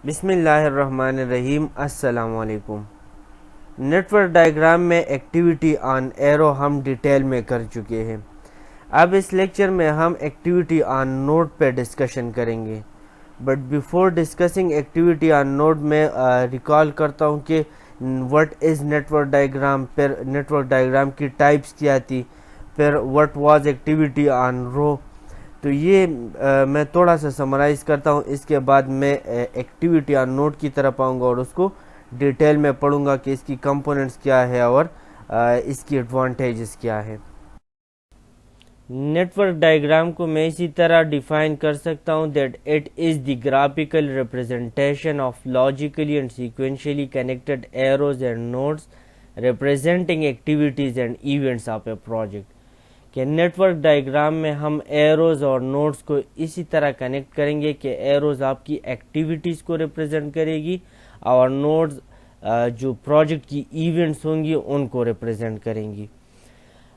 بسم اللہ الرحمن الرحیم۔ السلام علیکم۔ نیٹ ورک ڈائیگرام میں ایکٹیویٹی آن ایرو ہم ڈیٹیل میں کر چکے ہیں۔ اب اس لیکچر میں ہم ایکٹیویٹی آن نوڈ پہ ڈسکشن کریں گے، but before discussing activity on node میں ریکال کرتا ہوں کہ what is network diagram, پھر نیٹ ورک ڈائیگرام کی ٹائپس کیا تھی، پھر what was activity on arrow. تو یہ میں تھوڑا سا سمرائز کرتا ہوں، اس کے بعد میں ایکٹیویٹی آن نوڈ کی طرف آؤں گا اور اس کو ڈیٹیل میں پڑھوں گا کہ اس کی کمپوننٹس کیا ہے اور اس کی ایڈوانٹیجز کیا ہے۔ نیٹ ورک ڈائیگرام کو میں اسی طرح ڈیفائن کر سکتا ہوں that it is the graphical representation of logically and sequentially connected arrows and nodes representing activities and events of a project. کہ نیٹ ورک ڈائیگرام میں ہم ایروز اور نوڈز کو اسی طرح کنیکٹ کریں گے کہ ایروز آپ کی ایکٹیویٹیز کو ریپرزینٹ کرے گی اور نوڈز جو پروجیکٹ کی ایونٹس ہوں گی ان کو ریپرزینٹ کریں گی۔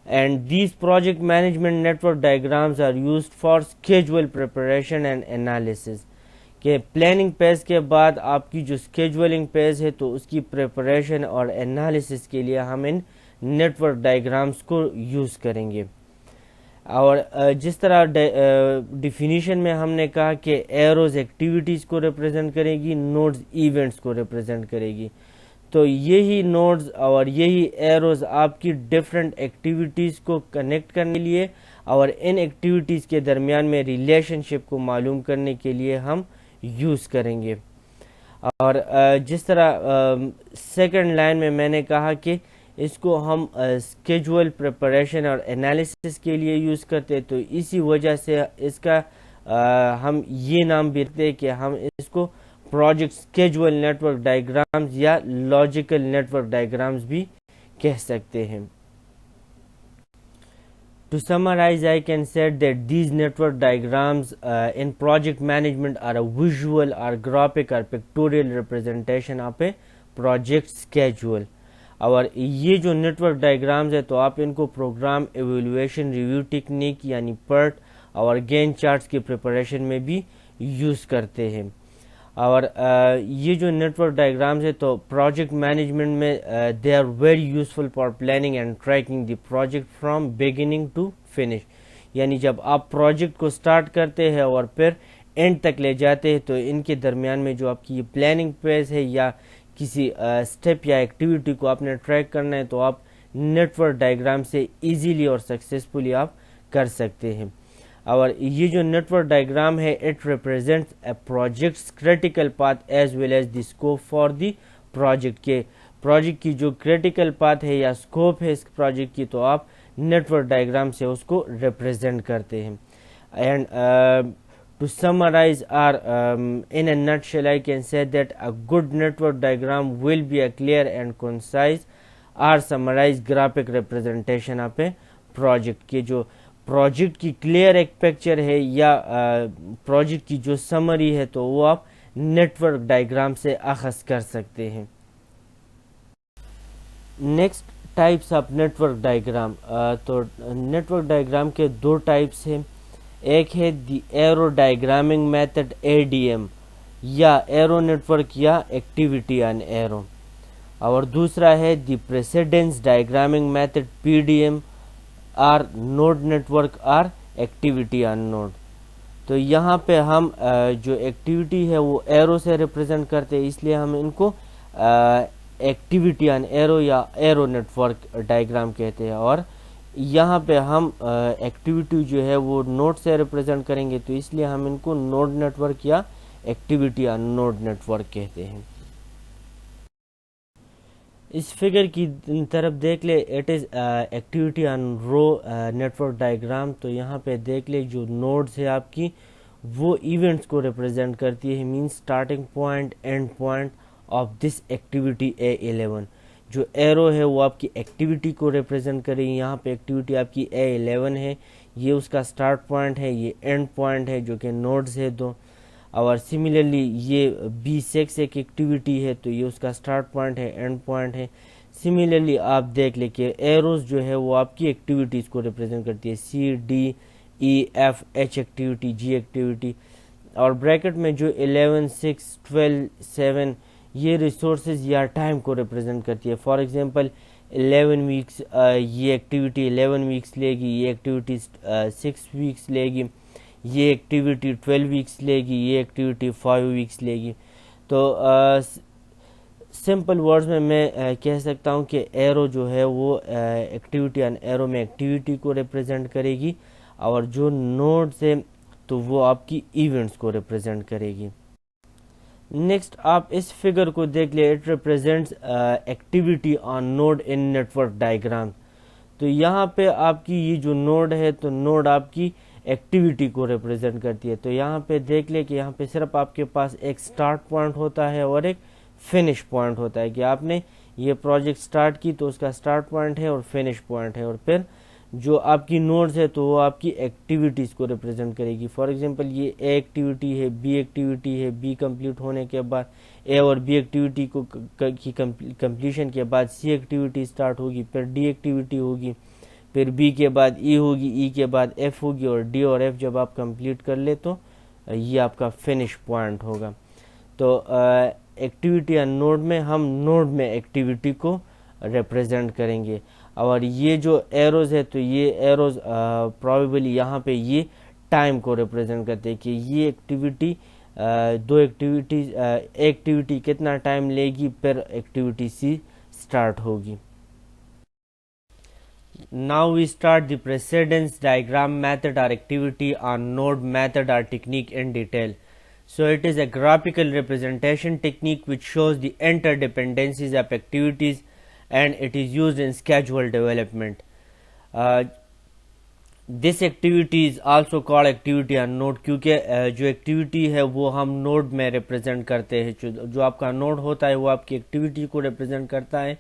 And these project management network diagrams are used for schedule preparation and analysis. کہ پلاننگ پیز کے بعد آپ کی جو اسکیجولنگ پیز ہے تو اس کی پریپریشن اور انالیسز کے لیے ہم ان نیٹ ورک ڈائیگرامز کو یوز کریں گے۔ اور جس طرح ڈیفینیشن میں ہم نے کہا کہ ایروز ایکٹیویٹیز کو ریپرزینٹ کرے گی، نوڈز ایونٹس کو ریپرزینٹ کرے گی، تو یہی نوڈز اور یہی ایروز آپ کی ڈفرینٹ ایکٹیویٹیز کو کنیکٹ کرنے کے لیے اور ان ایکٹیویٹیز کے درمیان میں ریلیشن شپ کو معلوم کرنے کے لیے ہم یوز کریں گے۔ اور جس طرح سیکنڈ لائن میں نے کہا کہ اس کو ہم اسکیجول پریپریشن اور انالیسس کے لیے یوز کرتے، تو اسی وجہ سے اس کا ہم یہ نام بھی رکھتے کہ ہم اس کو project schedule network diagrams یا لاجیکل نیٹ ورک ڈائیگرامز بھی کہہ سکتے ہیں۔ To summarize, I can say that these network diagrams in project management are a visual or graphic or pictorial representation of a project schedule. اور یہ جو network diagrams ہے تو آپ ان کو پروگرام ایویلویشن ریویو ٹیکنیک یعنی PERT اور gain charts کی پریپریشن میں بھی یوز کرتے ہیں۔ اور یہ جو نیٹ ورک ڈائیگرامز ہے تو پروجیکٹ مینجمنٹ میں they are very useful for planning and tracking the project from beginning to finish. یعنی جب آپ پروجیکٹ کو سٹارٹ کرتے ہیں اور پھر اینڈ تک لے جاتے ہیں تو ان کے درمیان میں جو آپ کی یہ پلاننگ فیز ہے یا کسی اسٹیپ یا ایکٹیویٹی کو آپ نے ٹریک کرنا ہے تو آپ نیٹ ورک ڈائیگرام سے ایزیلی اور سکسیزفلی آپ کر سکتے ہیں۔ اور یہ جو نیٹ ورک ڈائیگرام ہے it represents a project's critical path as well as the scope for the project. کے پروجیکٹ کی جو کریٹیکل پاتھ ہے یا اسکوپ ہے اس پروجیکٹ کی تو آپ نیٹ ورک ڈائیگرام سے اس کو ریپرزینٹ کرتے ہیں۔ And to summarize or in a nutshell, I can say that a good network diagram will be a clear and concise or summarized graphic representation of a project۔ کہ جو project کی clear ایک picture ہے یا project کی جو summary ہے تو وہ آپ نیٹ ورک ڈائیگرام سے اخذ کر سکتے ہیں۔ Next types of network diagram. تو نیٹ ورک ڈائیگرام کے دو ٹائپس ہیں، ایک ہے the arrow diagramming method ADM یا ایرو نیٹ ورک یا ایکٹیویٹی آن ایرو، اور دوسرا ہے the precedence diagramming method PDM اور نوڈ نیٹ ورک اور ایکٹیویٹی آن نوڈ۔ تو یہاں پہ ہم جو ایکٹیویٹی ہے وہ ایرو سے ریپرزینٹ کرتے ہیں، اس لیے ہم ان کو ایکٹیویٹی آن ایرو یا ایرو نیٹ ورک ڈائیگرام کہتے ہیں، اور یہاں پہ ہم ایکٹیویٹی جو ہے وہ نوڈ سے ریپرزینٹ کریں گے تو اس لیے ہم ان کو نوڈ نیٹ ورک یا activity on node network کہتے ہیں۔ اس فگر کی طرف دیکھ لے، it is activity on arrow network diagram. تو یہاں پہ دیکھ لے جو نوڈز ہے آپ کی وہ ایونٹس کو ریپرزینٹ کرتی ہے، means starting point and point of this activity A11۔ جو ایرو ہے وہ آپ کی ایکٹیویٹی کو ریپرزینٹ کرے گی، یہاں پہ ایکٹیویٹی آپ کی A11 ہے، یہ اس کا سٹارٹ پوائنٹ ہے، یہ اینڈ پوائنٹ ہے جو کہ نوڈز ہے دو۔ اور سملرلی یہ B6 ایک ایکٹیویٹی ہے تو یہ اس کا سٹارٹ پوائنٹ ہے، اینڈ پوائنٹ ہے۔ سملرلی آپ دیکھ لیں کہ ایروز جو ہے وہ آپ کی ایکٹیویٹیز کو ریپرزینٹ کرتی ہے، C D E F H activity, G activity. اور بریکٹ میں جو 11 6 12 7 یہ ریسورسز یا ٹائم کو ریپرزینٹ کرتی ہے. فار ایگزامپل 11 ویکس یہ ایکٹیویٹی 11 ویکس لے گی, یہ ایکٹیویٹی 6 ویکس لے گی, یہ ایکٹیویٹی 12 ویکس لے گی, یہ ایکٹیویٹی 5 ویکس لے گی. تو سمپل ورڈز میں کہہ سکتا ہوں کہ ایرو جو ہے وہ ایکٹیویٹی ان ایرو میں ایکٹیویٹی کو ریپرزینٹ کرے گی, اور جو نوڈز ہے تو وہ آپ کی ایونٹس کو ریپرزینٹ کرے گی. نیکسٹ آپ اس فگر کو دیکھ لیں, it represents activity on node in network diagram. تو یہاں پہ آپ کی یہ جو نوڈ ہے تو نوڈ آپ کی ایکٹیویٹی کو ریپرزینٹ کرتی ہے. تو یہاں پہ دیکھ لیں کہ یہاں پہ صرف آپ کے پاس ایک سٹارٹ پوائنٹ ہوتا ہے اور ایک فنش پوائنٹ ہوتا ہے, کہ آپ نے یہ پروجیکٹ سٹارٹ کی تو اس کا سٹارٹ پوائنٹ ہے اور فنش پوائنٹ ہے, اور پھر جو آپ کی نوڈز ہے تو وہ آپ کی ایکٹیویٹیز کو ریپرزینٹ کرے گی. فار ایگزامپل یہ اے ایکٹیویٹی ہے, بی ایکٹیویٹی ہے, بی کمپلیٹ ہونے کے بعد اے اور بی ایکٹیویٹی کی کمپلیشن کے بعد سی ایکٹیویٹی سٹارٹ ہوگی, پھر ڈی ایکٹیویٹی ہوگی, پھر بی کے بعد ای ہوگی, ای کے بعد ایف ہوگی, اور ڈی اور ایف جب آپ کمپلیٹ کر لیں تو یہ آپ کا فنش پوائنٹ ہوگا. تو ایکٹیویٹی ان نوڈ میں ہم نوڈ میں ایکٹیویٹی کو ریپرزینٹ کریں گے, اور یہ جو ایروز ہے تو یہ ایروز پرابیبلی یہاں پہ یہ ٹائم کو ریپرزینٹ کرتے ہیں, کہ یہ ایکٹیویٹی دو ایکٹیویٹیز ایکٹیویٹی کتنا ٹائم لے گی, پھر ایکٹیویٹی سی سٹارٹ ہوگی. Now we start the precedence diagram method or activity on node method or technique in detail. So it is a graphical representation technique which shows the interdependencies of activities, and it is used in schedule development. This activity is also called activity on node, کیونکہ جو activity ہے وہ ہم node میں represent کرتے ہیں. جو آپ کا نوڈ ہوتا ہے وہ آپ کی ایکٹیویٹی کو ریپرزینٹ کرتا ہے.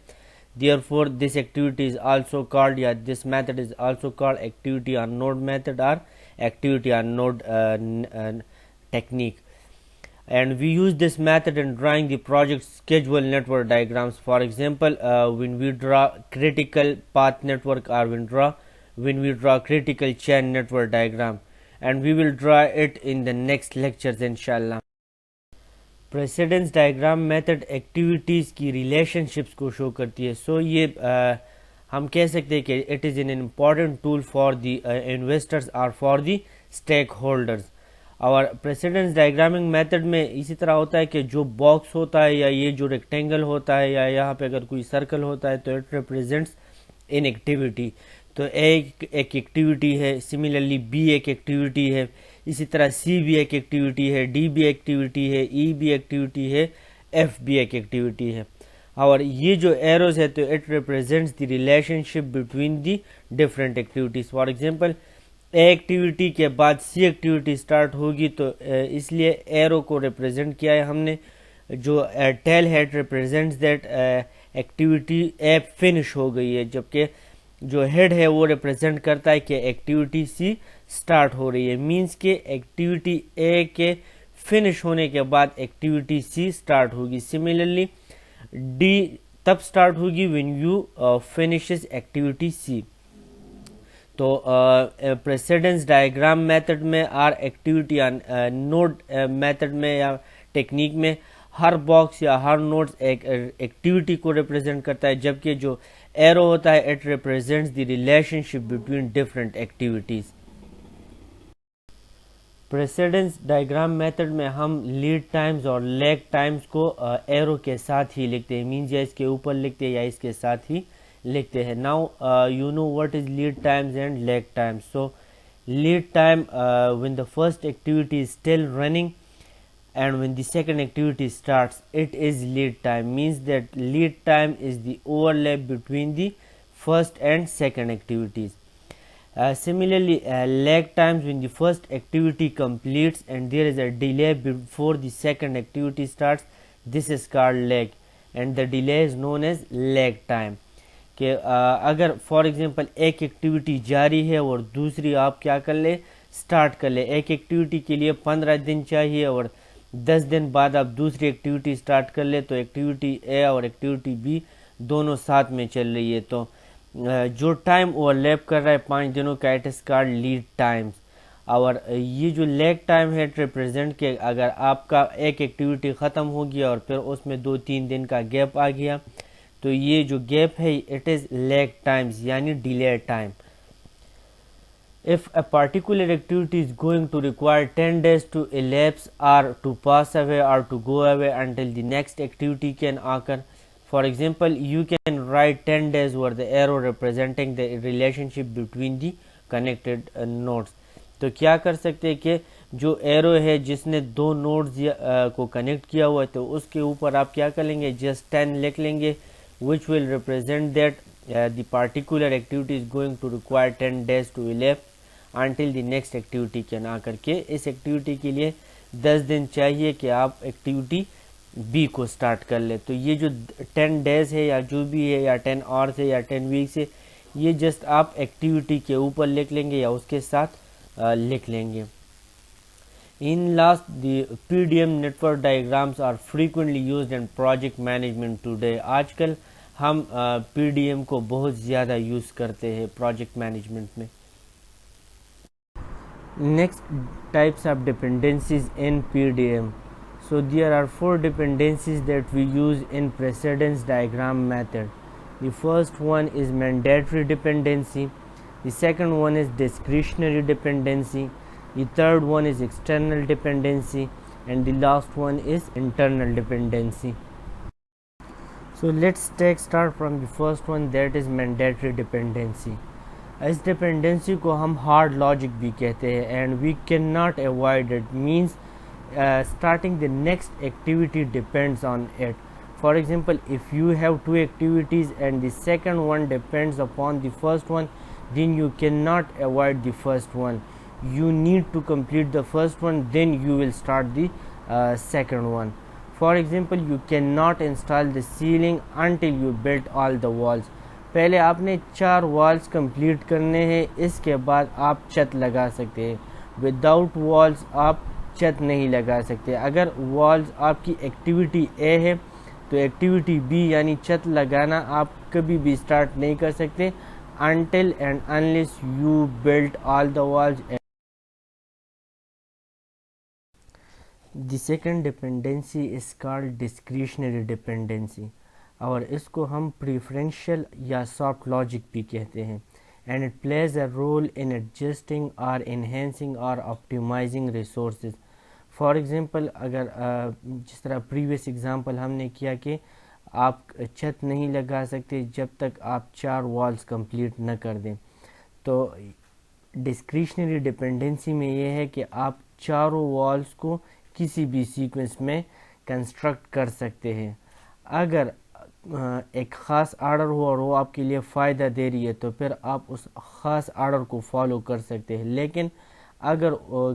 Therefore this activity is also called, this method is also called activity on node method or activity on node technique. And we use this method in drawing the project schedule network diagrams. For example, when we draw critical path network, or when we draw critical chain network diagram, and we will draw it in the next lectures inshallah. Precedence diagram method activities کی relation ships کو شو کرتی ہے. سو یہ ہم کہہ سکتے ہیں کہ it is an important tool for the investors اور فار دی اسٹیک ہولڈرز. اور پریسیڈنس ڈائیگرامنگ میتھڈ میں اسی طرح ہوتا ہے کہ جو باکس ہوتا ہے یا یہ جو ریکٹینگل ہوتا ہے یا یہاں پہ اگر کوئی سرکل ہوتا ہے تو اٹ ریپرزینٹس ان ایکٹیویٹی. تو ایک ایکٹیویٹی ہے, سملرلی بی ایک ایکٹیویٹی ہے, اسی طرح سی بھی ایک ایکٹیویٹی ہے, ڈی بھی ایکٹیویٹی ہے, ای بھی ایکٹیویٹی ہے, ایف بھی ایک ایکٹیویٹی ہے. اور یہ جو ایروز ہے تو it represents the relation ship between the different activities. For example a activity کے بعد سی ایکٹیویٹی سٹارٹ ہوگی تو اس لیے ایرو کو ریپرزینٹ کیا ہے ہم نے. جو tail head represents that activity A finish ہو گئی ہے, جبکہ جو ہیڈ ہے وہ ریپرزینٹ کرتا ہے کہ ایکٹیویٹی سی سٹارٹ ہو رہی ہے. مینس کہ ایکٹیویٹی اے کے فنش ہونے کے بعد ایکٹیویٹی سی سٹارٹ ہوگی. سملرلی ڈی تب سٹارٹ ہوگی when you finishes activity C. تو پریسیڈنس ڈائیگرام میتھڈ میں اور ایکٹیویٹی نوڈ میتھڈ میں یا ٹیکنیک میں ہر باکس یا ہر نوڈ ایک ایکٹیویٹی کو ریپرزینٹ کرتا ہے, جبکہ جو ایرو ہوتا ہے it represents the relation ship between different activities. Precedence diagram method میں ہم لیڈ ٹائمز اور لیگ ٹائمز کو ایرو کے ساتھ ہی لکھتے ہیں, مینز یا اس کے اوپر لکھتے ہیں یا اس کے ساتھ ہی لکھتے ہیں. Now you know what is lead times and lag times. So lead time when the first activity is still running and when the second activity starts, it is lead time. Means that lead time is the overlap between the first and second activities. Similarly, lag times when the first activity completes and there is a delay before the second activity starts, this is called lag, and the delay is known as lag time. کہ اگر for example ایک activity جاری ہے اور دوسری آپ کیا کر لیں, سٹارٹ کر لیں. ایک ایکٹیویٹی کے لیے 15 دن چاہیے اور 10 دن بعد آپ دوسری ایکٹیویٹی سٹارٹ کر لیں, تو ایکٹیویٹی اے اور ایکٹیویٹی بی دونوں ساتھ میں چل رہی ہے. تو جو ٹائم اوور لیپ کر رہا ہے 5 دنوں کا, it is called lead Times. اور یہ جو لیگ ٹائم ہے ریپرزینٹ کہ اگر آپ کا ایک ایکٹیویٹی ختم ہو گیا اور پھر اس میں 2-3 دن کا گیپ آ گیا تو یہ جو گیپ ہے اٹ از لیگ ٹائمز یعنی delay time. If a particular activity is going to require 10 days to elapse or to pass away or to go away until the next activity can occur, for example, you can write 10 days over the arrow representing the relationship between the connected nodes. تو کیا کر سکتے ہیں کہ جو arrow ہے جس نے دو نوڈز کو کنیکٹ کیا ہوا ہے تو اس کے اوپر آپ کیا کر لیں گے جسٹ 10 لکھ لیں گے which will represent that the particular activity is going to require 10 days to elapse until the next activity can آ کر کے اس ایکٹیویٹی کے لیے 10 دن چاہیے کہ آپ ایکٹیویٹی بی کو سٹارٹ کر لیں. تو یہ جو 10 ڈیز ہے یا جو بھی ہے یا 10 آورس ہے یا 10 ویکس ہے یہ جسٹ آپ ایکٹیویٹی کے اوپر لکھ لیں گے یا اس کے ساتھ لکھ لیں گے. In last, the PDM network diagrams are frequently used in project management today. آج کل ہم PDM کو بہت زیادہ یوز کرتے ہیں پروجیکٹ مینجمنٹ میں. Next types of dependencies in PDM. So there are 4 dependencies that we use in precedence diagram method. The first one is mandatory dependency, the second one is discretionary dependency, the third one is external dependency, and the last one is internal dependency. So let's start from the first one, that is mandatory dependency. اس dependency کو ہم hard logic بھی کہتے ہیں and we can not avoid it means starting the next activity depends on it. For example, if you have 2 activities and the second one depends upon the first one, then you cannot avoid the first one. You need to complete the first one, then you will start the second one. For example, you cannot install the ceiling until you build all the walls. پہلے آپ نے 4 walls complete کرنے ہیں, اس کے بعد آپ چھت لگا سکتے ہیں. وداؤٹ والز آپ چھت نہیں لگا سکتے. اگر والز آپ کی ایکٹیویٹی اے ہے تو ایکٹیویٹی بی یعنی چھت لگانا آپ کبھی بھی سٹارٹ نہیں کر سکتے until and unless you build all the walls. The second dependency is called discretionary dependency, اور اس کو ہم پریفرینشیل یا سافٹ لاجک بھی کہتے ہیں. And it plays a role in adjusting اور انہینسنگ اور آپٹیمائزنگ ریسورسز. فار ایگزامپل اگر جس طرح پریویس ایگزامپل ہم نے کیا کہ آپ چھت نہیں لگا سکتے جب تک آپ 4 والز کمپلیٹ نہ کر دیں, تو ڈسکریشنری ڈپینڈنسی میں یہ ہے کہ آپ چاروں والز کو کسی بھی سیکوینس میں کنسٹرکٹ کر سکتے ہیں. اگر ایک خاص آرڈر ہو اور وہ آپ کے لیے فائدہ دے رہی ہے تو پھر آپ اس خاص آرڈر کو فالو کر سکتے ہیں. لیکن اگر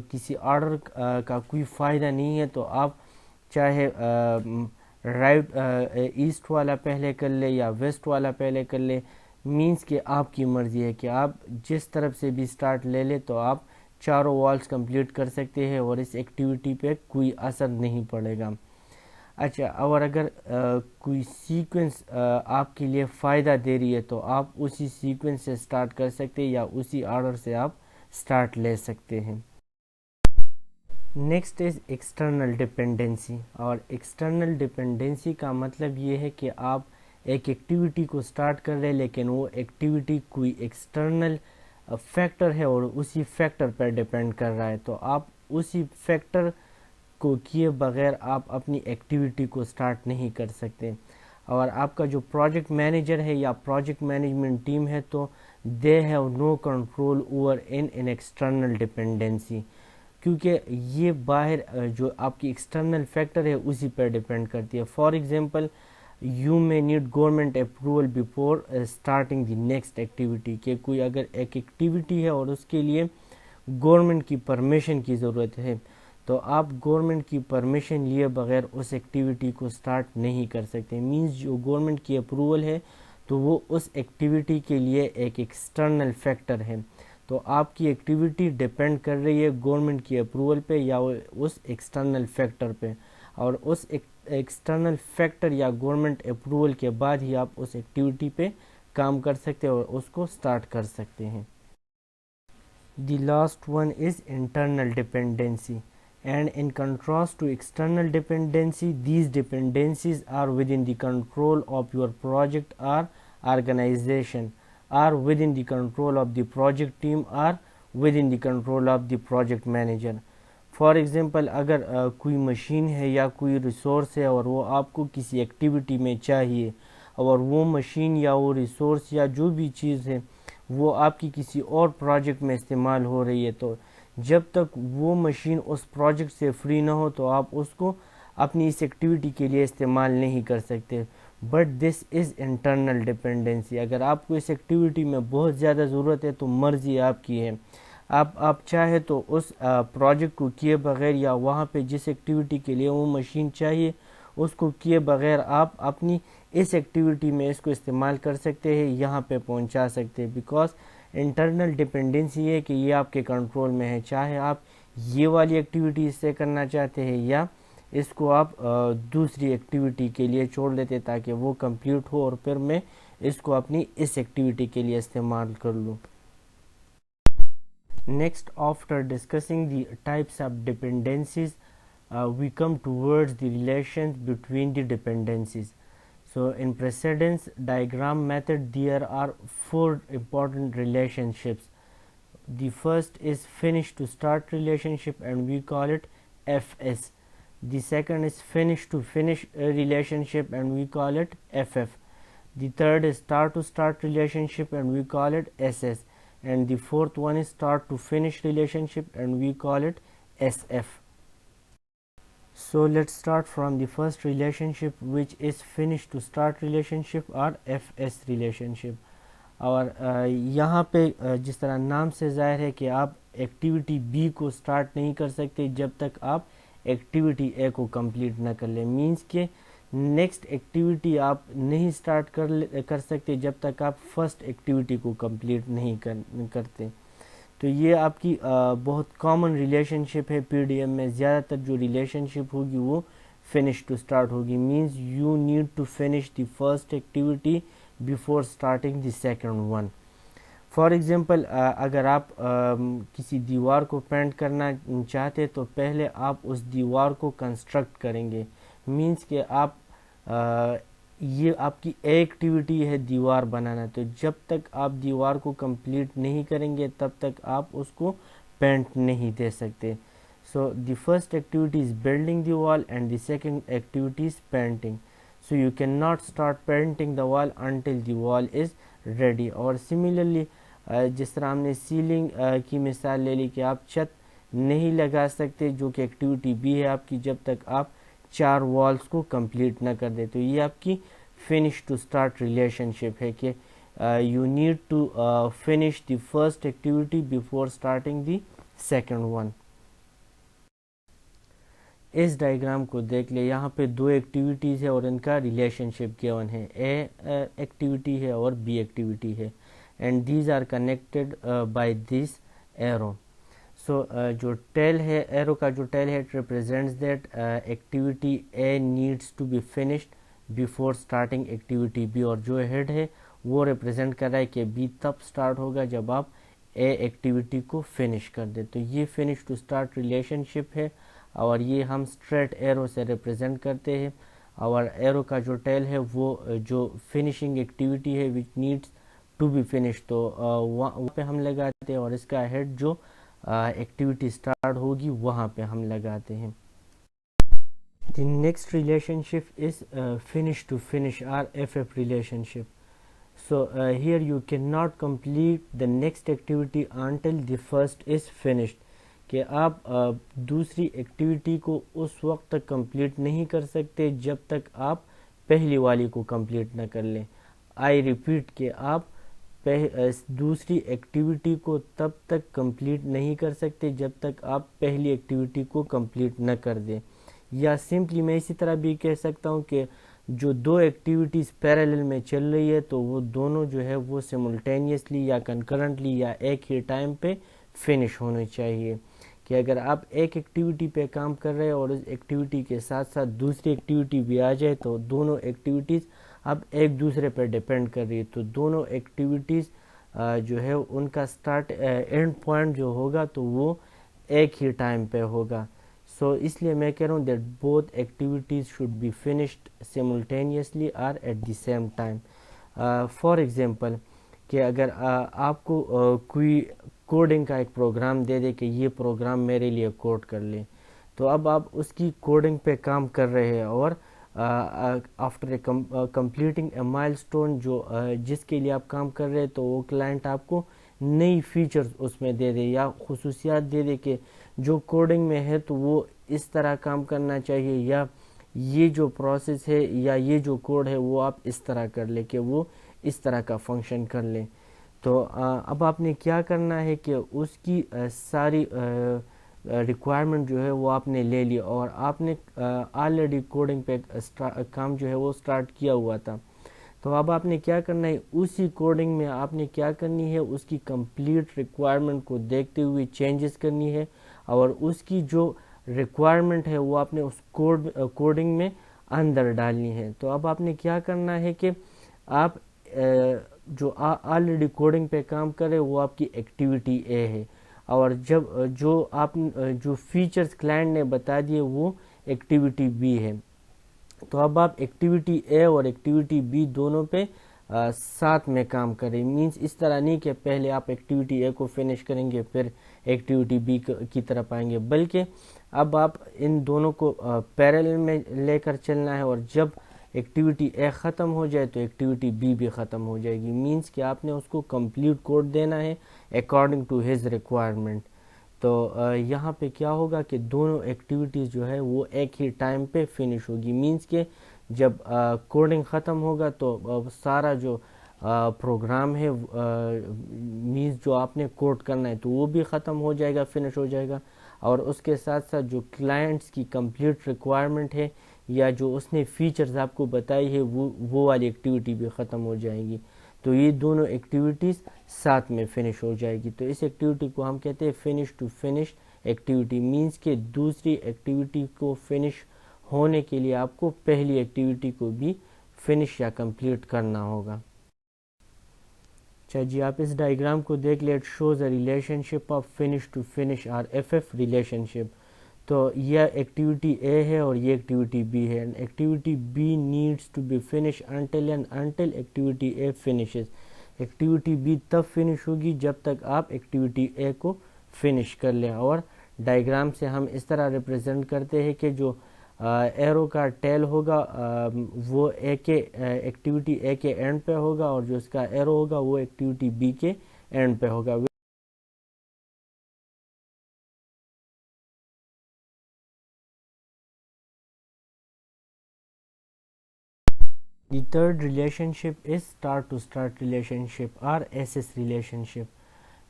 کسی آرڈر کا کوئی فائدہ نہیں ہے تو آپ چاہے رائٹ ایسٹ والا پہلے کر لے یا ویسٹ والا پہلے کر لے, مینس کہ آپ کی مرضی ہے کہ آپ جس طرف سے بھی سٹارٹ لے لے تو آپ چاروں والز کمپلیٹ کر سکتے ہیں اور اس ایکٹیویٹی پہ کوئی اثر نہیں پڑے گا. اچھا, اور اگر کوئی سیکوینس آپ کے لیے فائدہ دے رہی ہے تو آپ اسی سیکوینس سے سٹارٹ کر سکتے ہیں یا اسی آرڈر سے آپ سٹارٹ لے سکتے ہیں. نیکسٹ از ایکسٹرنل ڈپینڈنسی, اور ایکسٹرنل ڈپینڈنسی کا مطلب یہ ہے کہ آپ ایک ایکٹیویٹی کو سٹارٹ کر رہے ہیں لیکن وہ ایکٹیویٹی کوئی ایکسٹرنل فیکٹر ہے اور اسی فیکٹر پر ڈپینڈ کر رہا ہے, تو آپ اسی فیکٹر کو کیے بغیر آپ اپنی ایکٹیویٹی کو سٹارٹ نہیں کر سکتے. اور آپ کا جو پروجیکٹ مینیجر ہے یا پروجیکٹ مینجمنٹ ٹیم ہے تو they have no control over in external dependency, کیونکہ یہ باہر جو آپ کی ایکسٹرنل فیکٹر ہے اسی پر ڈپینڈ کرتی ہے. For example you may need government approval before starting the next activity, کہ کوئی اگر ایک ایکٹیویٹی ہے اور اس کے لیے گورنمنٹ کی پرمیشن کی ضرورت ہے تو آپ گورنمنٹ کی پرمیشن لیے بغیر اس ایکٹیویٹی کو سٹارٹ نہیں کر سکتے. مینس جو گورنمنٹ کی اپروول ہے تو وہ اس ایکٹیویٹی کے لیے ایک ایکسٹرنل فیکٹر ہے, تو آپ کی ایکٹیویٹی ڈپینڈ کر رہی ہے گورنمنٹ کی اپروول پہ یا اس ایکسٹرنل فیکٹر پہ, اور اس ایکسٹرنل فیکٹر یا گورنمنٹ اپروول کے بعد ہی آپ اس ایکٹیویٹی پہ کام کر سکتے اور اس کو سٹارٹ کر سکتے ہیں. The last one is internal dependency. And in contrast to external dependency, these dependencies are within the control of your project or organization, are within the control of the project team, or within the control of the project manager. For example اگر کوئی machine ہے یا کوئی resource ہے اور وہ آپ کو کسی ایکٹیویٹی میں چاہیے، اور وہ مشین یا وہ ریسورس یا جو بھی چیز ہے وہ آپ کی کسی اور پروجیکٹ میں استعمال ہو رہی ہے، تو جب تک وہ مشین اس پروجیکٹ سے فری نہ ہو تو آپ اس کو اپنی اس ایکٹیویٹی کے لیے استعمال نہیں کر سکتے. But this is internal dependency. اگر آپ کو اس ایکٹیویٹی میں بہت زیادہ ضرورت ہے تو مرضی آپ کی ہے، آپ چاہے تو اس پروجیکٹ کو کیے بغیر یا وہاں پہ جس ایکٹیویٹی کے لیے وہ مشین چاہیے اس کو کیے بغیر آپ اپنی اس ایکٹیویٹی میں اس کو استعمال کر سکتے ہیں، یہاں پہ پہنچا سکتے ہیں. بیکاز انٹرنل ڈپینڈنسی ہے کہ یہ آپ کے کنٹرول میں ہے، چاہے آپ یہ والی ایکٹیویٹی اس سے کرنا چاہتے ہیں یا اس کو آپ دوسری ایکٹیویٹی کے لیے چھوڑ دیتے تاکہ وہ کمپلیٹ ہو اور پھر میں اس کو اپنی اس ایکٹیویٹی کے لیے استعمال کر لوں. Next, after discussing the types of dependencies, we come towards the relations between the dependencies. So in precedence diagram method there are four important relationships. The first is finish to start relationship and we call it FS. The second is finish to finish relationship and we call it FF. The third is start to start relationship and we call it SS. And the fourth one is start to finish relationship and we call it SF. So let's start from the first relationship, which is finish to start relationship or FS relationship. اور یہاں پہ جس طرح نام سے ظاہر ہے کہ آپ ایکٹیویٹی بی کو سٹارٹ نہیں کر سکتے جب تک آپ ایکٹیویٹی اے کو کمپلیٹ نہ کر لیں. مینس کہ نیکسٹ ایکٹیویٹی آپ نہیں سٹارٹ کر سکتے جب تک آپ فرسٹ ایکٹیویٹی کو کمپلیٹ نہیں کرتے. تو یہ آپ کی بہت کامن ریلیشن شپ ہے پی ڈی ایم میں. زیادہ تر جو ریلیشن شپ ہوگی وہ فنش ٹو سٹارٹ ہوگی. Means you need to finish the first activity before starting the second one. For example اگر آپ کسی دیوار کو پینٹ کرنا چاہتے تو پہلے آپ اس دیوار کو کنسٹرکٹ کریں گے. مینس کہ آپ یہ آپ کی ایکٹیویٹی ہے دیوار بنانا، تو جب تک آپ دیوار کو کمپلیٹ نہیں کریں گے تب تک آپ اس کو پینٹ نہیں دے سکتے. So the first activity is building the wall and the second activity is painting. So you cannot start painting the wall until the wall is ready. اور similarly جس طرح ہم نے سیلنگ کی مثال لے لی کہ آپ چھت نہیں لگا سکتے جو کہ ایکٹیویٹی بھی ہے آپ کی جب تک آپ 4 والز کو کمپلیٹ نہ کر دیں. تو یہ آپ کی finish to start relation ہے کہ you need to finish the first activity before starting the second one. اس ڈائیگرام کو دیکھ لیں، یہاں پہ 2 ایکٹیویٹیز ہے اور ان کا ریلیشن شپ گیون ہے. اے ایکٹیویٹی ہے اور بی ایکٹیویٹی ہے and these are connected by this arrow. So جو ٹیل ہے ایرو کا جو ٹیل ہے it represents that activity A needs to be finished before starting activity B, اور جو ہیڈ ہے وہ ریپرزینٹ کر رہا ہے کہ بی تب اسٹارٹ ہوگا جب آپ اے ایکٹیویٹی کو فنش کر دیں. تو یہ finish to start relation ہے اور یہ ہم اسٹریٹ ایرو سے ریپرزینٹ کرتے ہیں. اور ایرو کا جو ٹیل ہے وہ جو فنیشنگ ایکٹیویٹی ہے which needs to be finish تو وہاں پہ ہم لگاتے ہیں، اور اس کا ہیڈ جو ایکٹیویٹی اسٹارٹ ہوگی وہاں پہ ہم لگاتے ہیں. The next relation ship is finish to finish اور F F relationship. So here you cannot complete the next activity until the first is finished. کہ آپ دوسری ایکٹیویٹی کو اس وقت تک کمپلیٹ نہیں کر سکتے جب تک آپ پہلی والی کو کمپلیٹ نہ کر لیں. آئی ریپیٹ کہ آپ دوسری ایکٹیویٹی کو تب تک کمپلیٹ نہیں کر سکتے جب تک آپ پہلی ایکٹیویٹی کو کمپلیٹ نہ کر دیں. یا سمپلی میں اسی طرح بھی کہہ سکتا ہوں کہ جو 2 ایکٹیویٹیز پیرالل میں چل رہی ہے تو وہ دونوں جو ہے وہ سملٹینیسلی یا کنکرنٹلی یا ایک ہی ٹائم پہ فنش ہونے چاہیے. کہ اگر آپ ایک ایکٹیویٹی پہ کام کر رہے ہیں اور اس ایکٹیویٹی کے ساتھ ساتھ دوسری ایکٹیویٹی بھی آ جائے تو دونوں ایکٹیویٹیز اب ایک دوسرے پہ ڈیپینڈ کر رہی ہے، تو دونوں ایکٹیویٹیز جو ہے ان کا اسٹارٹ اینڈ پوائنٹ جو ہوگا تو وہ ایک ہی ٹائم پہ ہوگا. سو اس لیے میں کہہ رہا ہوں that both activities should be finished simultaneously اور at the same time. For example کہ اگر آپ کو کوئی کوڈنگ کا ایک پروگرام دے دے کہ یہ پروگرام میرے لیے کوڈ کر لے, تو اب آپ اس کی کوڈنگ پہ کام کر رہے ہیں, اور آفٹر کمپلیٹنگ اے مائل اسٹون جو جس کے لیے آپ کام کر رہے ہیں, تو وہ کلائنٹ آپ کو نئی فیچرز اس میں دے دے یا خصوصیات دے دے کہ جو کوڈنگ میں ہے تو وہ اس طرح کام کرنا چاہیے, یا یہ جو پروسیس ہے یا یہ جو کوڈ ہے وہ آپ اس طرح کر لیں کہ وہ اس طرح کا فنکشن کر لیں. تو اب آپ نے کیا کرنا ہے کہ اس کی ساری ریکوائرمنٹ جو ہے وہ آپ نے لے لی, اور آپ نے آلریڈی کوڈنگ پہ کام جو ہے وہ سٹارٹ کیا ہوا تھا. تو اب آپ نے کیا کرنا ہے, اسی کوڈنگ میں آپ نے کیا کرنی ہے, اس کی کمپلیٹ ریکوائرمنٹ کو دیکھتے ہوئے چینجز کرنی ہے, اور اس کی جو ریکوائرمنٹ ہے وہ آپ نے اس کوڈنگ میں اندر ڈالنی ہے. تو اب آپ نے کیا کرنا ہے کہ آپ جو آلریڈی کوڈنگ پہ کام کرے وہ آپ کی ایکٹیویٹی اے ہے, اور جب جو فیچرز کلائنٹ نے بتا دیے وہ ایکٹیویٹی بی ہے. تو اب آپ ایکٹیویٹی اے اور ایکٹیویٹی بی دونوں پہ ساتھ میں کام کریں. مینس اس طرح نہیں کہ پہلے آپ ایکٹیویٹی اے کو فنش کریں گے پھر ایکٹیویٹی بی کی طرف آئیں گے, بلکہ اب آپ ان دونوں کو پیرلل میں لے کر چلنا ہے, اور جب ایکٹیویٹی اے ختم ہو جائے تو ایکٹیویٹی بی بھی ختم ہو جائے گی. مینس کہ آپ نے اس کو کمپلیٹ کوڈ دینا ہے اکارڈنگ ٹو ہز ریکوائرمنٹ. تو یہاں پہ کیا ہوگا کہ دونوں ایکٹیویٹیز جو ہے وہ ایک ہی ٹائم پہ فنش ہوگی. مینس کہ جب کوڈنگ ختم ہوگا تو سارا جو پروگرام ہے مینس جو آپ نے کوڈ کرنا ہے تو وہ بھی ختم ہو جائے گا, فنش ہو جائے گا, اور اس کے ساتھ ساتھ جو کلائنٹس کی کمپلیٹ ریکوائرمنٹ ہے یا جو اس نے فیچرز آپ کو بتائی ہے وہ والی ایکٹیویٹی بھی ختم ہو جائے گی. تو یہ دونوں ایکٹیویٹیز ساتھ میں فنش ہو جائے گی. تو اس ایکٹیویٹی کو ہم کہتے ہیں finish to finish activity. Means کہ دوسری ایکٹیویٹی کو فنش ہونے کے لیے آپ کو پہلی ایکٹیویٹی کو بھی فنش یا کمپلیٹ کرنا ہوگا. اچھا جی, آپ اس ڈائیگرام کو دیکھ لیں. It shows a relation of finish to finish اور ایف ایف ریلیشن شپ. تو یہ ایکٹیویٹی اے ہے اور یہ ایکٹیویٹی بی ہے. Activity B needs to be finish until activity A finishes. Activity B تب فنش ہوگی جب تک آپ ایکٹیویٹی اے کو فنش کر لیں. اور ڈائیگرام سے ہم اس طرح ریپرزینٹ کرتے ہیں کہ جو ایرو کا ٹیل ہوگا وہ ایکٹیویٹی اے کے اینڈ پہ ہوگا, اور جو اس کا ایرو ہوگا وہ ایکٹیویٹی بی کے اینڈ پہ ہوگا. The third relationship is start-to-start relationship or SS relationship,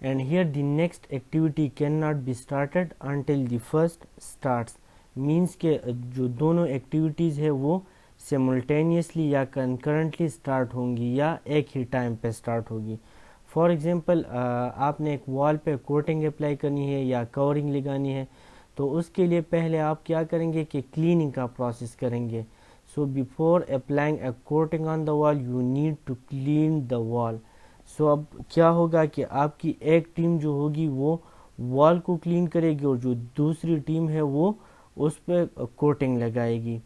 and here the next activity cannot be started until the first starts. Means کہ جو دونوں ایکٹیویٹیز ہے وہ سملٹینیسلی یا کنکرنٹلی اسٹارٹ ہوں گی یا ایک ہی ٹائم پہ اسٹارٹ ہوگی. فار ایگزامپل آپ نے ایک وال پہ کوٹنگ اپلائی کرنی ہے یا کورنگ لگانی ہے, تو اس کے لیے پہلے آپ کیا کریں گے کہ کلیننگ کا پروسیس کریں گے. So before applying a coating on the wall you need to clean the wall. So اب کیا ہوگا کہ آپ کی ایک ٹیم جو ہوگی وہ وال کو کلین کرے گی, اور جو دوسری ٹیم ہے وہ اس پہ کوٹنگ لگائے گی.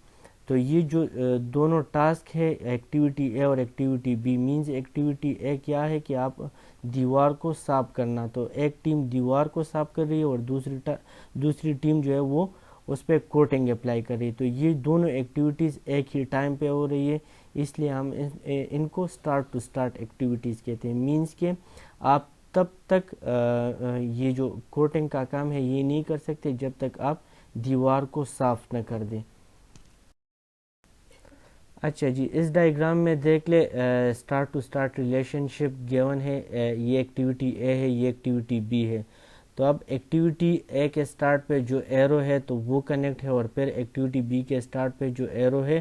تو یہ جو دونوں ٹاسک ہے ایکٹیویٹی اے اور ایکٹیویٹی بی. مینز ایکٹیویٹی اے کیا ہے کہ آپ دیوار کو صاف کرنا, تو ایک ٹیم دیوار کو صاف کر رہی ہے اور دوسری ٹیم جو ہے وہ اس پہ کوٹنگ اپلائی کر رہی ہے. تو یہ دونوں ایکٹیویٹیز ایک ہی ٹائم پہ ہو رہی ہے, اس لیے ہم ان کو اسٹارٹ ٹو اسٹارٹ ایکٹیویٹیز کہتے ہیں. مینس کہ آپ تب تک یہ جو کوٹنگ کا کام ہے یہ نہیں کر سکتے جب تک آپ دیوار کو صاف نہ کر دیں. اچھا جی, اس ڈائیگرام میں دیکھ لے start to start relation given ہے. یہ ایکٹیویٹی اے ہے, یہ ایکٹیویٹی بی ہے. تو اب ایکٹیویٹی اے کے اسٹارٹ پہ جو ایرو ہے تو وہ کنیکٹ ہے, اور پھر ایکٹیویٹی بی کے اسٹارٹ پہ جو ایرو ہے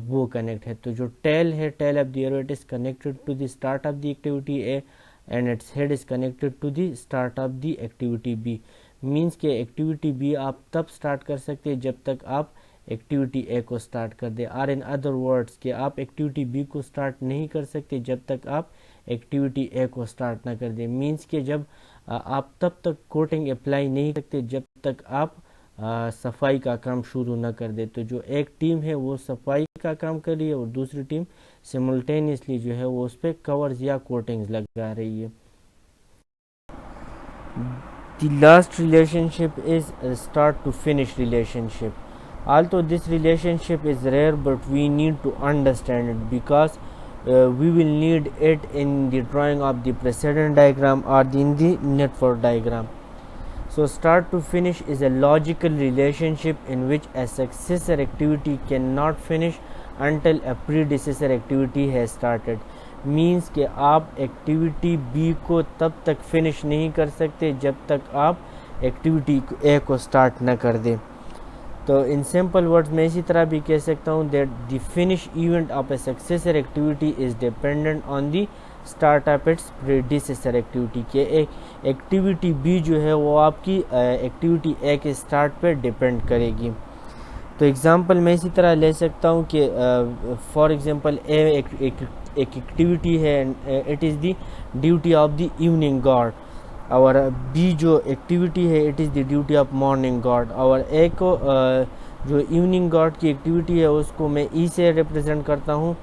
وہ کنیکٹ ہے. تو جو ٹیل ہے, tail of the arrow, it is connected to the start of the activity A and its head is connected to the start of the activity B. Means کہ activity B آپ تب start کر سکتے جب تک آپ activity اے کو start کر دیں, اور ان ادر ورڈس کہ آپ ایکٹیویٹی بی کو اسٹارٹ نہیں کر سکتے جب تک آپ ایکٹیویٹی اے کو سٹارٹ نہ کر دیں. مینس کہ جب آپ تب تک کوٹنگ اپلائی نہیں کرتے جب تک آپ صفائی کا کام شروع نہ کر دے. تو جو ایک ٹیم ہے وہ صفائی کا کام کر رہی ہے اور دوسری ٹیم سملٹینیسلی جو ہے وہ اس پہ کورز یا کوٹنگز لگا رہی ہے. The last relationship is a start to finish relationship. Although this relationship is rare, but we need to understand it because we will need it in the drawing of the precedent diagram or in the network diagram. So start to finish is a logical relationship in which a successor activity cannot finish until a predecessor activity has started. Means کہ آپ activity be کو تب تک finish نہیں کر سکتے جب تک آپ ایکٹیویٹی اے کو سٹارٹ نہ کر دیں. تو ان سمپل ورڈز میں اسی طرح بھی کہہ سکتا ہوں that the finish event of a successor activity is dependent on the start of its predecessor activity. کہ ایک ایکٹیویٹی بی جو ہے وہ آپ کی ایکٹیویٹی اے کے اسٹارٹ پہ ڈیپینڈ کرے گی. تو ایگزامپل میں اسی طرح لے سکتا ہوں کہ فار ایگزامپل اے ایک ایکٹیویٹی ہے it is the duty of the evening guard اور بی جو ایکٹیویٹی ہے it is the duty of morning guard. اور اے کو جو ایوننگ گارڈ کی ایکٹیویٹی ہے اس کو میں ای سے ریپرزینٹ کرتا ہوں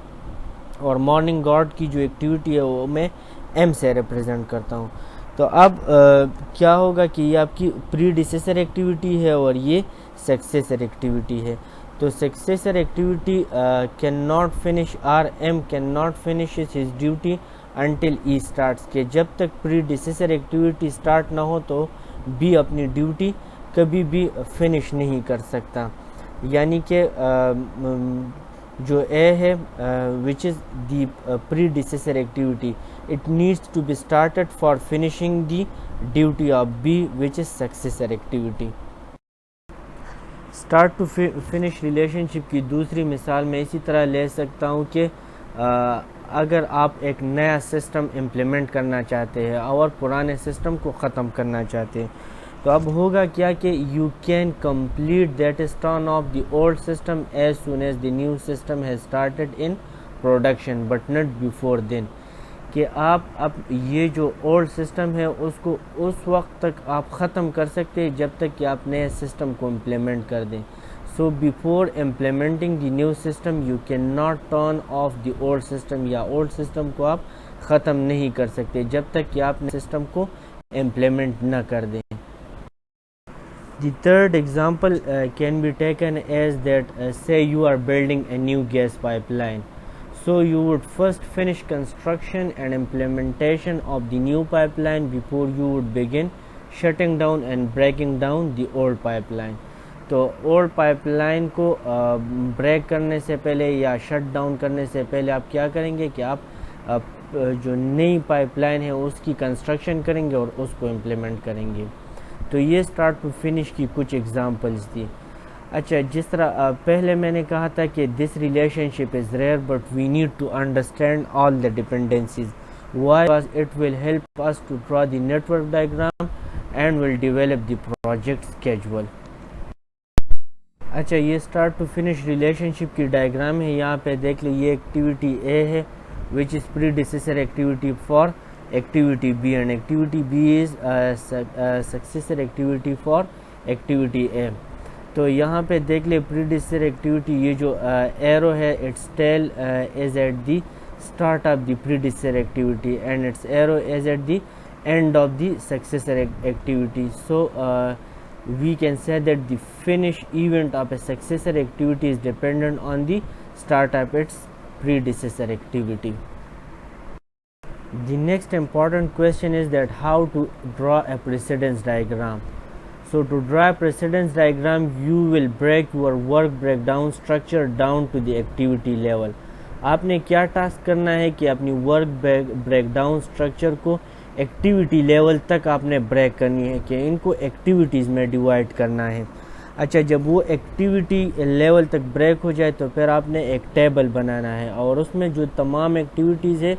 اور مارننگ گارڈ کی جو ایکٹیویٹی ہے وہ میں ایم سے ریپرزینٹ کرتا ہوں. تو اب کیا ہوگا کہ یہ آپ کی پریڈیسیسر ایکٹیویٹی ہے اور یہ سکسیسر ایکٹیویٹی ہے. تو successor activity can not finish or M can not finish his duty until E starts. کہ جب تک پریڈیسیسر ایکٹیویٹی اسٹارٹ نہ ہو تو بی اپنی ڈیوٹی کبھی بھی فنش نہیں کر سکتا. یعنی کہ جو اے ہے which is the predecessor activity it needs to be started for finishing the duty of B which is successor activity. Start to finish relationship کی دوسری مثال میں اسی طرح لے سکتا ہوں کہ اگر آپ ایک نیا سسٹم امپلیمنٹ کرنا چاہتے ہیں اور پرانے سسٹم کو ختم کرنا چاہتے ہیں تو اب ہوگا کیا کہ you can complete that is turn off the old system as soon as the new system has started in production but not before then. کہ آپ اب یہ جو اولڈ سسٹم ہے اس کو اس وقت تک آپ ختم کر سکتے ہیں جب تک کہ آپ نئے سسٹم کو امپلیمنٹ کر دیں. So before implementing the new system you can not turn off the old system یا اولڈ سسٹم کو آپ ختم نہیں کر سکتے جب تک کہ آپ سسٹم کو امپلیمنٹ نہ کر دیں. The third example can be taken as that say you are building a new gas pipeline. So you would first finish construction and implementation of the new pipeline before you would begin shutting down and breaking down the old pipeline. تو old pipeline کو break کرنے سے پہلے یا shut down کرنے سے پہلے آپ کیا کریں گے کہ آپ جو نئی پائپ لائن ہے اس کی کنسٹرکشن کریں گے اور اس کو امپلیمنٹ کریں گے. تو یہ اسٹارٹ ٹو فنش کی کچھ ایگزامپلس تھی. اچھا جس طرح پہلے میں نے کہا تھا کہ this relation ship is rare but we need to understand all the dependencies. Why because it will help us to draw the network diagram and will develop the project schedule. اچھا یہ start to finish relation کی diagram ہے. یہاں پہ دیکھ لیں یہ activity A ہے which is predecessor activity for activity B and activity B is successor activity for activity A. تو یہاں پہ دیکھ لیں پریڈیسیسر ایکٹیویٹی یہ جو ایرو ہے its tail is at the start of the predecessor activity and its arrow is at the end of the successor activity. So we can say that the finish event of a successor activity is dependent on the start of its predecessor activity. The next important question is that how to draw a precedence diagram. So to draw a precedence diagram you will break your work breakdown structure down to the activity level. آپ نے کیا task کرنا ہے کہ اپنی work break down structure کو activity level تک آپ نے بریک کرنی ہے کہ ان کو ایکٹیویٹیز میں ڈیوائڈ کرنا ہے. اچھا جب وہ ایکٹیویٹی لیول تک بریک ہو جائے تو پھر آپ نے ایک ٹیبل بنانا ہے اور اس میں جو تمام ایکٹیویٹیز ہے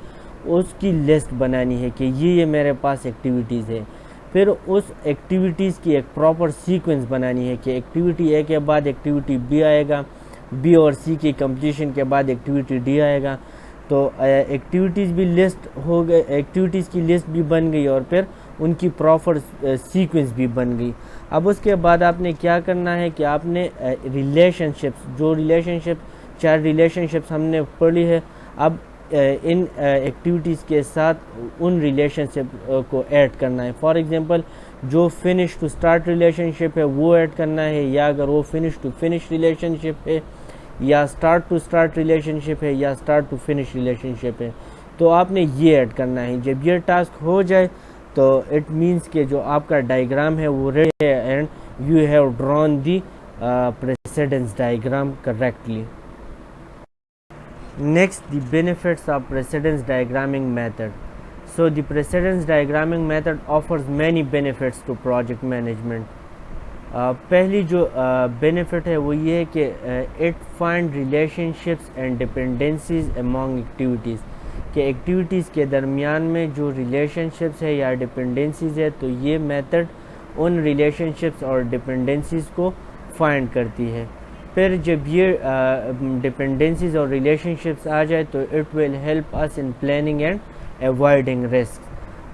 اس کی لسٹ بنانی ہے کہ یہ میرے پاس ایکٹیویٹیز ہے. پھر اس ایکٹیویٹیز کی ایک پراپر سیکوینس بنانی ہے کہ ایکٹیویٹی اے کے بعد ایکٹیویٹی بی آئے گا, بی اور سی کی کمپلیشن کے بعد ایکٹیویٹی ڈی آئے گا. تو تو ایکٹیویٹیز بھی لسٹ ہو گئے، ایکٹیویٹیز کی لسٹ بھی بن گئی اور پھر ان کی پراپر سیکوینس بھی بن گئی. اب اس کے بعد آپ نے کیا کرنا ہے کہ آپ نے ریلیشن شپس، جو ریلیشن شپ 4 ریلیشن شپس ہم نے پڑھی ہے، اب ان ایکٹیویٹیز کے ساتھ ان ریلیشن شپ کو ایڈ کرنا ہے. فار ایگزامپل جو finish to start relation ہے وہ ایڈ کرنا ہے، یا اگر وہ finish to finish relation ہے، یا start to start relation ہے، یا start to finish relation ہے، تو آپ نے یہ ایڈ کرنا ہے. جب یہ ٹاسک ہو جائے تو اٹ مینس کہ جو آپ کا ڈائیگرام ہے وہ ریڈی ہے and you have drawn the precedence diagram correctly. Next, the benefits of precedence diagramming method. So the precedence diagramming method offers many benefits to project management. پہلی جو بینیفٹ ہے وہ یہ ہے کہ it find relation ships and dependencies among activities, کہ activities کے درمیان میں جو ریلیشن شپس ہے یا ڈپینڈنسیز ہے تو یہ میتھڈ ان ریلیشن شپس اور ڈپینڈنسیز کو فائنڈ کرتی ہے. پھر جب یہ ڈپینڈنسیز اور ریلیشن شپس آ جائے تو it will help us in planning and avoiding risk.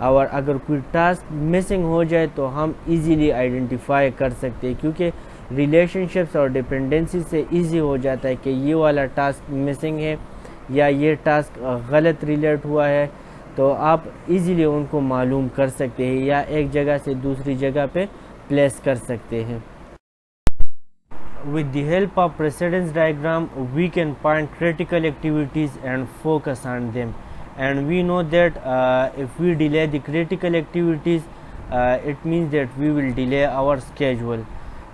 اور اگر کوئی ٹاسک مسنگ ہو جائے تو ہم ایزیلی آئیڈینٹیفائی کر سکتے ہیں، کیونکہ ریلیشن شپس اور ڈپینڈنسی سے ایزی ہو جاتا ہے کہ یہ والا ٹاسک مسنگ ہے یا یہ ٹاسک غلط ریلیٹ ہوا ہے، تو آپ ایزیلی ان کو معلوم کر سکتے ہیں یا ایک جگہ سے دوسری جگہ پہ پلیس کر سکتے ہیں. With the help of precedence diagram, we can find critical activities and focus on them. And we know that if we delay the critical activities, it means that we will delay our schedule.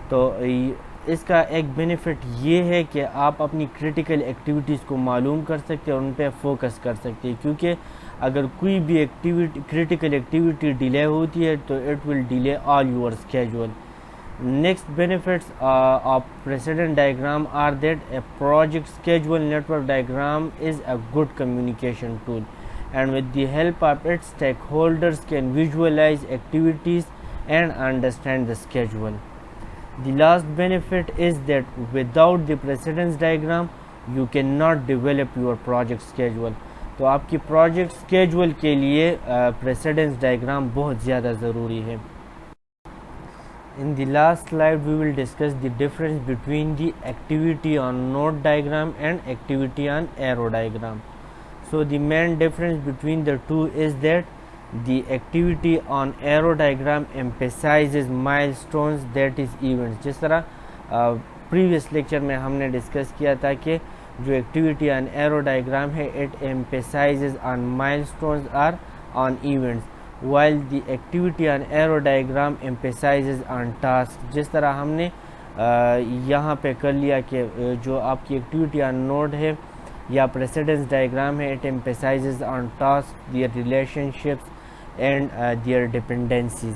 تو اس کا ایک benefit یہ ہے کہ آپ اپنی critical activities کو معلوم کر سکتے ہیں اور ان پہ فوکس کر سکتے ہیں، کیونکہ اگر کوئی بھی ایکٹیویٹی کریٹیکل ایکٹیویٹی ڈیلے ہوتی ہے تو it will delay all your schedule. Next benefits of precedent diagram are that a project schedule network diagram is a good communication tool, and with the help of it, stakeholders can visualize activities and understand the schedule. The last benefit is that without the precedence diagram, you cannot develop your project schedule. تو آپ کی project schedule کے لیے precedence diagram بہت زیادہ ضروری ہے. In the last slide, we will discuss the difference between the activity on node diagram and activity on arrow diagram. So the main difference between the two is that the activity on arrow diagram emphasizes milestones, that is events. جس طرح previous lecture میں ہم نے discuss کیا تھا کہ جو activity on arrow diagram ہے it emphasizes on milestones or on events, while the activity on arrow diagram emphasizes on tasks. جس طرح ہم نے یہاں پہ کر لیا کہ جو آپ کی ایکٹیویٹی on node ہے یا precedence diagram ہے it emphasizes on tasks, their relationships and their dependencies.